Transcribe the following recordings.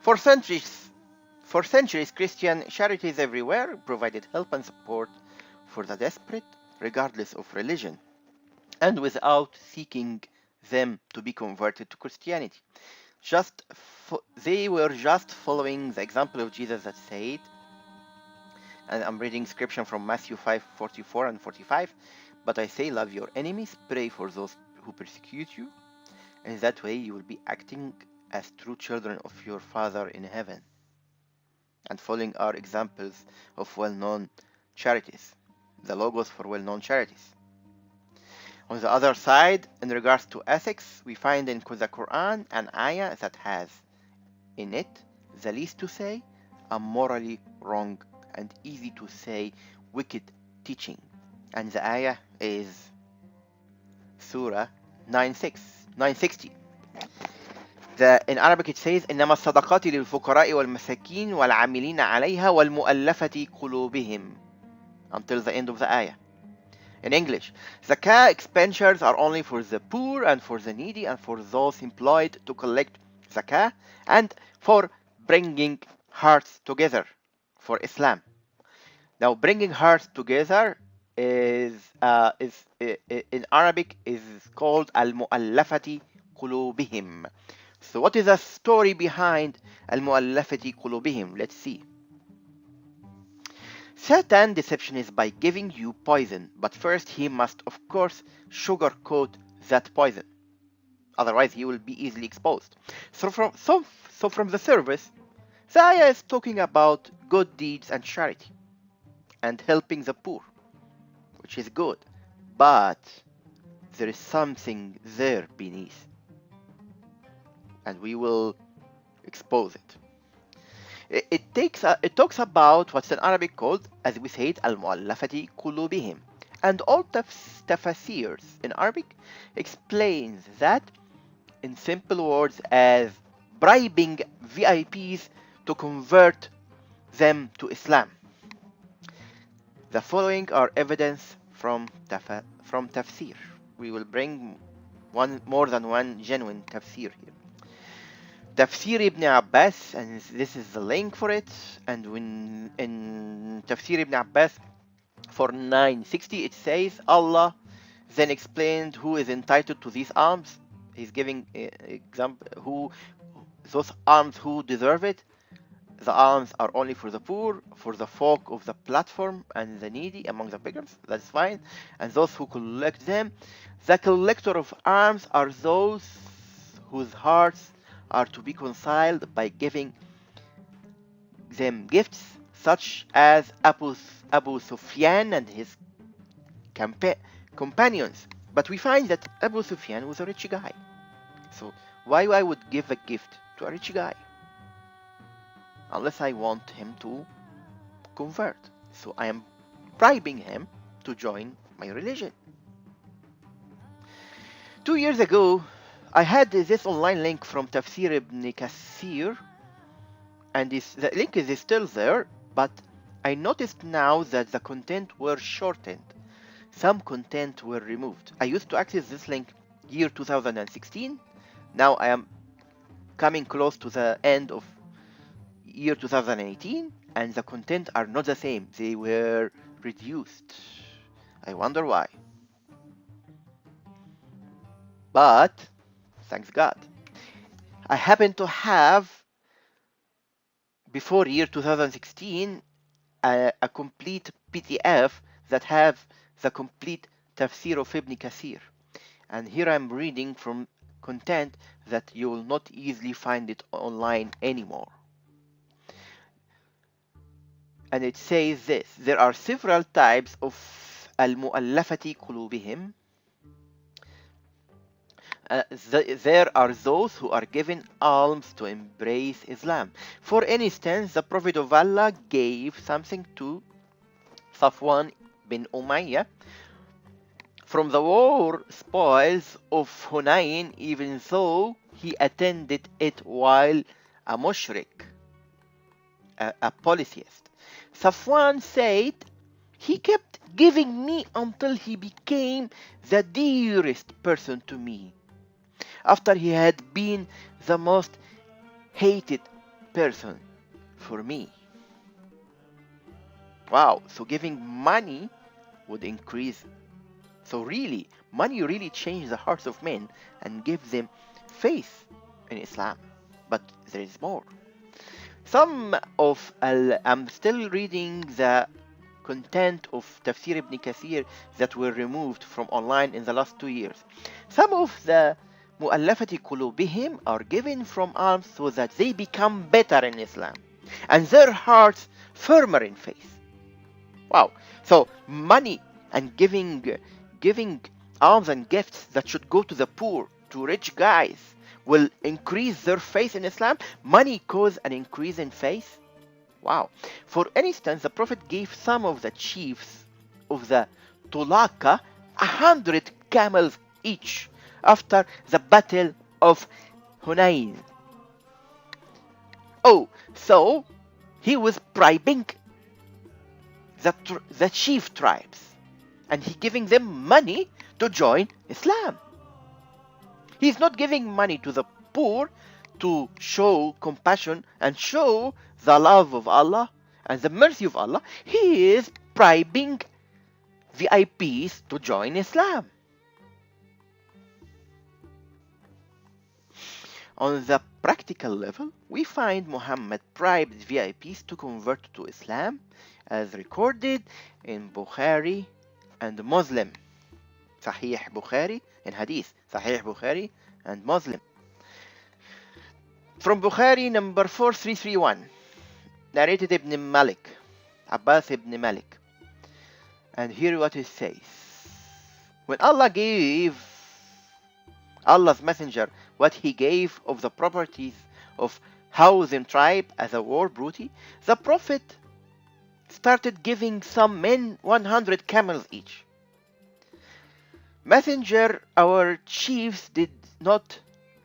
For centuries, Christian charities everywhere provided help and support for the desperate, regardless of religion, and without seeking them to be converted to Christianity. They were just following the example of Jesus that said, and I'm reading scripture from Matthew 5:44 and 45, but I say, love your enemies, pray for those who persecute you, and that way you will be acting as true children of your Father in heaven, and following our examples of well-known charities, the logos for well-known charities. On the other side, in regards to ethics, we find in the Quran an ayah that has in it the least to say, a morally wrong and easy to say wicked teaching. And the ayah is Surah 960. In Arabic it says إنما الصدقات للفقراء والمساكين والعاملين عليها والمؤلفة قلوبهم, until the end of the ayah. In English, zakah expenditures are only for the poor and for the needy and for those employed to collect zakah and for bringing hearts together for Islam. Now, bringing hearts together is in Arabic is called al-mu'allafati qulubihim. So what is the story behind al-mu'allafati qulubihim? Let's see. Satan deception is by giving you poison, but first he must of course sugarcoat that poison. Otherwise he will be easily exposed. So from the service, the ayah is talking about good deeds and charity and helping the poor, which is good, but there is something there beneath, and we will expose it. It talks about what's in Arabic called, as we said, al-mu'allafati qulubihim, and all tafsirs in Arabic explains that in simple words as bribing VIPs to convert them to Islam. The following are evidence from tafsir. We will bring more than one genuine tafsir here. Tafsir ibn Abbas, and this is the link for it, and when in Tafsir ibn Abbas for 960 it says Allah then explained who is entitled to these alms. He's giving example those alms who deserve it. The alms are only for the poor, for the folk of the platform, and the needy among the beggars. That's fine. And those who collect them, the collector of alms are those whose hearts are to be reconciled by giving them gifts, such as Abu Sufyan and his companions. But we find that Abu Sufyan was a rich guy. So why I would give a gift to a rich guy? Unless I want him to convert. So I am bribing him to join my religion. 2 years ago, I had this online link from Tafsir ibn Kathir, and the link is still there, but I noticed now that the content were shortened. Some content were removed. I used to access this link year 2016. Now I am coming close to the end of year 2018, and the content are not the same. They were reduced. I wonder why. But thanks God, I happen to have, before year 2016, a complete PDF that have the complete tafsir of Ibn Kathir. And here I'm reading from content that you will not easily find it online anymore. And it says this: there are several types of al-mu'allafati qulubihim. There are those who are given alms to embrace Islam. For instance, the Prophet of Allah gave something to Safwan bin Umayyah from the war spoils of Hunayn, even though he attended it while a mushrik, a polytheist. Safwan said, he kept giving me until he became the dearest person to me, after he had been the most hated person for me. Wow, so giving money would increase. So really, money really changed the hearts of men and gave them faith in Islam. But there is more. I'm still reading the content of Tafsir ibn Kathir that were removed from online in the last 2 years. Some of the مؤلفة قلوبهم are given from alms so that they become better in Islam and their hearts firmer in faith. Wow. So money and giving alms and gifts that should go to the poor, to rich guys, will increase their faith in Islam. Money cause an increase in faith. Wow. For instance, the Prophet gave some of the chiefs of the Tulaka 100 camels each after the battle of Hunayn. Oh, so he was bribing the chief tribes and he giving them money to join Islam. He's not giving money to the poor to show compassion and show the love of Allah and the mercy of Allah. He is bribing VIPs to join Islam. On the practical level, we find Muhammad bribed VIPs to convert to Islam as recorded in Bukhari and Muslim. Sahih Bukhari and Hadith. Sahih Bukhari and Muslim. From Bukhari number 4331, narrated Ibn Malik, Abbas ibn Malik. And here what it says. When Allah gave Allah's messenger what he gave of the properties of Hawazin tribe as a war booty, the Prophet started giving some men 100 camels each. Messenger, our chiefs did not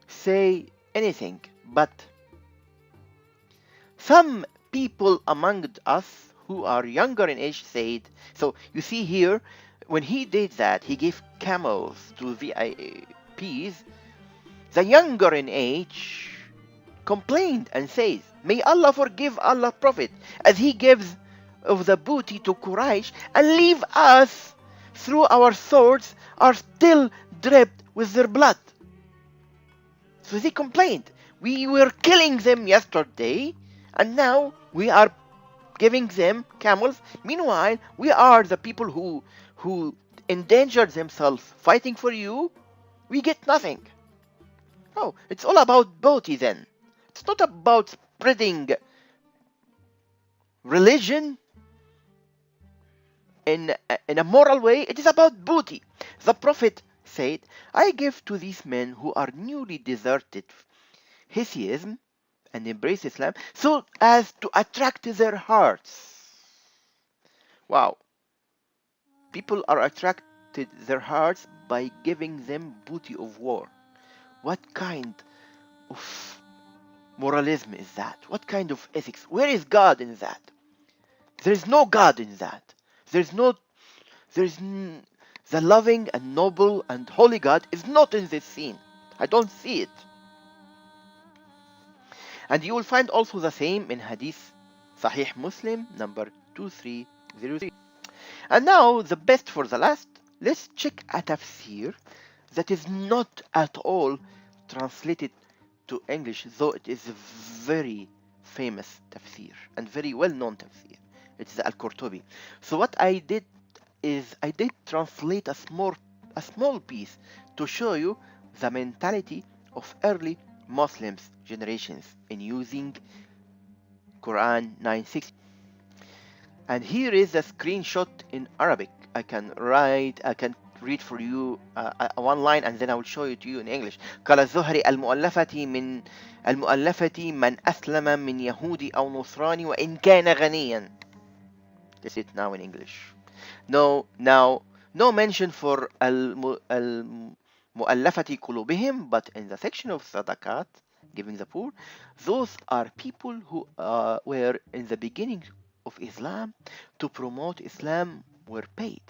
say anything, but some people among us who are younger in age said, so you see here, when he did that, he gave camels to VIPs, the younger in age complained and says, may Allah forgive Allah Prophet as he gives of the booty to Quraysh and leave us through our swords are still dripped with their blood. So they complained, we were killing them yesterday and now we are giving them camels. Meanwhile, we are the people who endangered themselves fighting for you. We get nothing. Oh, it's all about booty then. It's not about spreading religion in a moral way. It is about booty. The Prophet said, I give to these men who are newly deserted Hinduism and embrace Islam so as to attract their hearts. Wow. People are attracted their hearts by giving them booty of war. What kind of moralism is that? What kind of ethics? Where is God in that? There is no God in that. The loving and noble and holy God is not in this scene. I don't see it. And you will find also the same in Hadith Sahih Muslim number 2303. And now the best for the last, let's check a tafsir that is not at all translated to English, though it is a very famous tafsir and very well known tafsir. It's the Al-Qurtubi. So what I did is I did translate a small piece to show you the mentality of early Muslims generations in using Quran 960. And here is a screenshot in Arabic. I can read for you one line and then I will show it to you in English. قال الزهري المؤلفة من أسلم من يهودي أو نصراني وإن كان غنيا. This is now in English. No mention for المؤلفة قلوبهم, but in the section of sadaqat, giving the poor, those are people who were in the beginning of Islam to promote Islam were paid.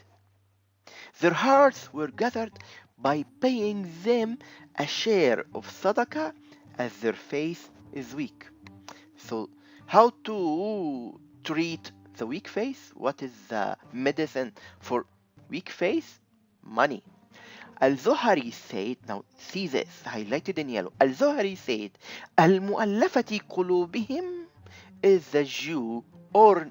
Their hearts were gathered by paying them a share of sadaqah as their faith is weak. So how to treat the weak faith? What is the medicine for weak faith? Money. Al-Zohari said, now see this, highlighted in yellow. Al-Zohari said, Al-Mu'allafati qulubihim is the Jew or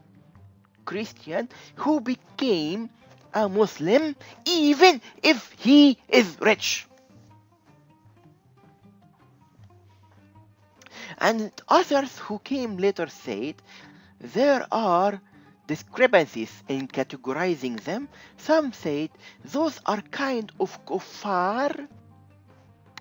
Christian who became a Muslim even if he is rich. And others who came later said there are discrepancies in categorizing them. Some said those are kind of kuffar,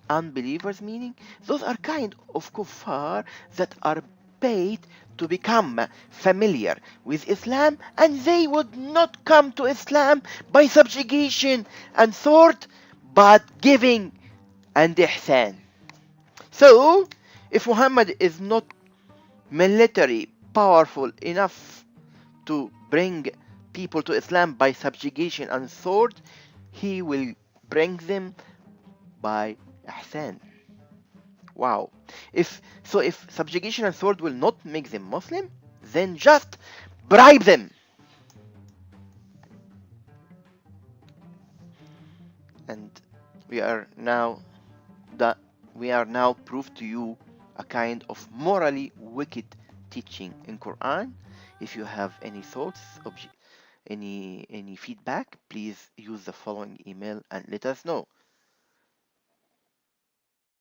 unbelievers, meaning those are kind of kuffar that are paid to become familiar with Islam, and they would not come to Islam by subjugation and sword, but giving and ihsan. So, if Muhammad is not military powerful enough to bring people to Islam by subjugation and sword, he will bring them by ihsan. Wow. If subjugation and sword will not make them Muslim, then just bribe them. And we are now proved to you a kind of morally wicked teaching in Quran. If you have any thoughts, any feedback, please use the following email and let us know.